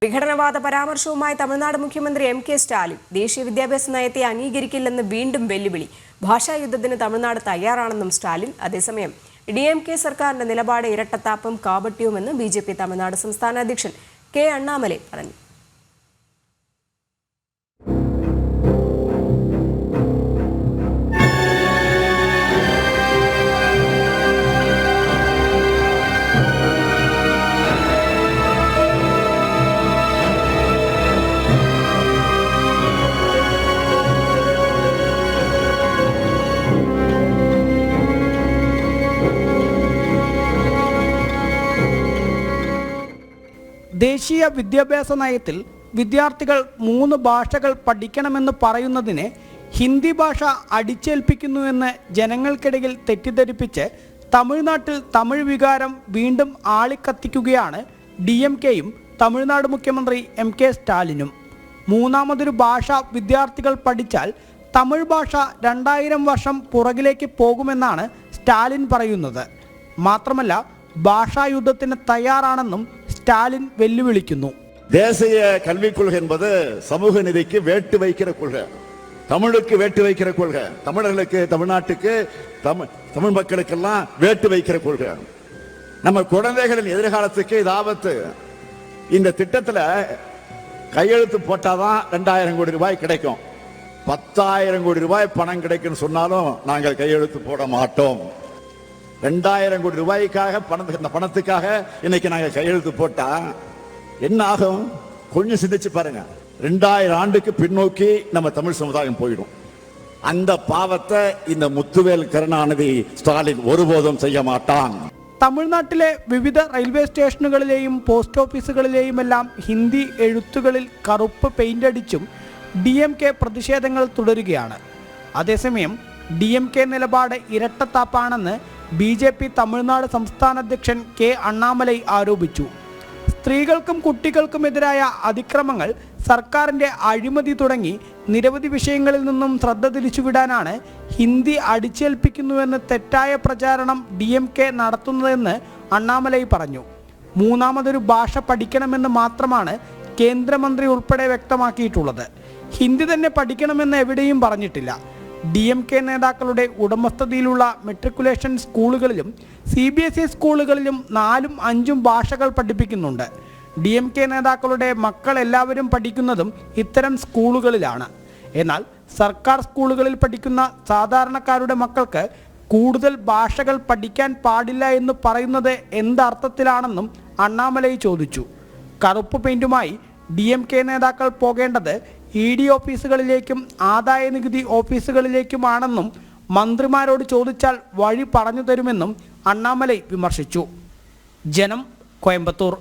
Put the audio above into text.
വിഘടനവാദ പരാമർശവുമായി തമിഴ്നാട് മുഖ്യമന്ത്രി എം.കെ. സ്റ്റാലിൻ ദേശീയ വിദ്യാഭ്യാസ നയത്തെ അംഗീകരിക്കില്ലെന്ന് വീണ്ടും വെല്ലുവിളി. ഭാഷായുദ്ധത്തിന് തമിഴ്നാട് തയ്യാറാണെന്നും സ്റ്റാലിൻ. അതേസമയം DMK സർക്കാരിന്റെ നിലപാട് ഇരട്ടത്താപ്പും കാപട്യവുമെന്ന് BJP തമിഴ്നാട് സംസ്ഥാന അധ്യക്ഷൻ കെ അണ്ണാമലൈ പറഞ്ഞു. ദേശീയ വിദ്യാഭ്യാസ നയത്തിൽ വിദ്യാർത്ഥികൾ 3 ഭാഷകൾ പഠിക്കണമെന്ന് പറയുന്നതിനെ ഹിന്ദി ഭാഷ അടിച്ചേൽപ്പിക്കുന്നുവെന്ന് ജനങ്ങൾക്കിടയിൽ തെറ്റിദ്ധരിപ്പിച്ച് തമിഴ്നാട്ടിൽ തമിഴ് വികാരം വീണ്ടും ആളിക്കത്തിക്കുകയാണ് DMKയും തമിഴ്നാട് മുഖ്യമന്ത്രി M.K. സ്റ്റാലിനും. മൂന്നാമതൊരു ഭാഷ വിദ്യാർത്ഥികൾ പഠിച്ചാൽ തമിഴ് ഭാഷ 2000 വർഷം പുറകിലേക്ക് പോകുമെന്നാണ് സ്റ്റാലിൻ പറയുന്നത്. മാത്രമല്ല ഭാഷായുദ്ധത്തിന് തയ്യാറാണെന്നും സ്റ്റാലിൻ വെല്ലുവിളിക്കുന്നു. தேசிய கல்விக் கொள்கை என்பது சமூக நீதிக்கு வேட்டு வைக்கிற கொள்கை, தமிழுக்கு வேட்டு வைக்கிற கொள்கை, தமிழர்களுக்கு, தமிழ்நாட்டுக்கு, தமிழ் மக்களுக்கெல்லாம் வேட்டு வைக்கிற கொள்கை. நம்ம குழந்தைகளின் எதிர்காலத்துக்கு இது ஆபத்து. இந்த திட்டத்தில் கையெழுத்து போட்டாதான் 2000 கோடி ரூபாய் கிடைக்கும். 10,000 கோடி ரூபாய் பணம் கிடைக்கும் சொன்னாலும் நாங்கள் கையெழுத்து போட மாட்டோம். 2000 கோடி ரூபாய்க்காக பணத்துக்காக இன்னைக்கு நாங்க கையெழுத்து போட்டா என்ன ஆகும்? கொஞ்சம் சிந்திச்சு பாருங்க. 2000 ஆண்டுக்கு பின்னோக்கி நம்ம தமிழ் சமுதாயம் போயிடும். அந்த பாவத்தை இந்த முத்துவேல் கருணாநிதி ஸ்டாலின் ஒருபோதும் செய்ய மாட்டான். തമിഴ്നാട്ടിലെ വിവിധ റെയിൽവേ സ്റ്റേഷനുകളിലെയും പോസ്റ്റ് ഓഫീസുകളിലെയുമെല്ലാം ഹിന്ദി എഴുത്തുകളിൽ കറുപ്പ് പെയിന്റ് അടിച്ചും DMK പ്രതിഷേധങ്ങൾ തുടരുകയാണ്. അതേസമയം DMK നിലപാട് ഇരട്ടത്താപ്പാണെന്ന് BJP തമിഴ്നാട് സംസ്ഥാന അധ്യക്ഷൻ കെ അണ്ണാമലൈ ആരോപിച്ചു. സ്ത്രീകൾക്കും കുട്ടികൾക്കുമെതിരായ അതിക്രമങ്ങൾ, സർക്കാരിൻ്റെ അഴിമതി തുടങ്ങി നിരവധി വിഷയങ്ങളിൽ നിന്നും ശ്രദ്ധ തിരിച്ചുവിടാനാണ് ഹിന്ദി അടിച്ചേൽപ്പിക്കുന്നുവെന്ന് തെറ്റായ പ്രചാരണം DMK നടത്തുന്നതെന്ന് അണ്ണാമലൈ പറഞ്ഞു. മൂന്നാമതൊരു ഭാഷ പഠിക്കണമെന്ന് മാത്രമാണ് കേന്ദ്രമന്ത്രി ഉൾപ്പെടെ വ്യക്തമാക്കിയിട്ടുള്ളത്. ഹിന്ദി തന്നെ പഠിക്കണമെന്ന് എവിടെയും പറഞ്ഞിട്ടില്ല. DMK നേതാക്കളുടെ ഉടമസ്ഥതയിലുള്ള മെട്രിക്കുലേഷൻ സ്കൂളുകളിലും CBSE സ്കൂളുകളിലും 4ഉം 5ഉം ഭാഷകൾ പഠിപ്പിക്കുന്നുണ്ട്. DMK നേതാക്കളുടെ മക്കൾ എല്ലാവരും പഠിക്കുന്നതും ഇത്തരം സ്കൂളുകളിലാണ്. എന്നാൽ സർക്കാർ സ്കൂളുകളിൽ പഠിക്കുന്ന സാധാരണക്കാരുടെ മക്കൾക്ക് കൂടുതൽ ഭാഷകൾ പഠിക്കാൻ പാടില്ല എന്ന് പറയുന്നത് എന്തർത്ഥത്തിലാണെന്നും അണ്ണാമലൈ ചോദിച്ചു. കറുപ്പ് പെയിന്റുമായി DMK നേതാക്കൾ പോകേണ്ടത് ED ഓഫീസുകളിലേക്കും ആദായ നികുതി ഓഫീസുകളിലേക്കുമാണെന്നും മന്ത്രിമാരോട് ചോദിച്ചാൽ വഴി പറഞ്ഞു തരുമെന്നും അണ്ണാമലൈ വിമർശിച്ചു. ജനം, കോയമ്പത്തൂർ.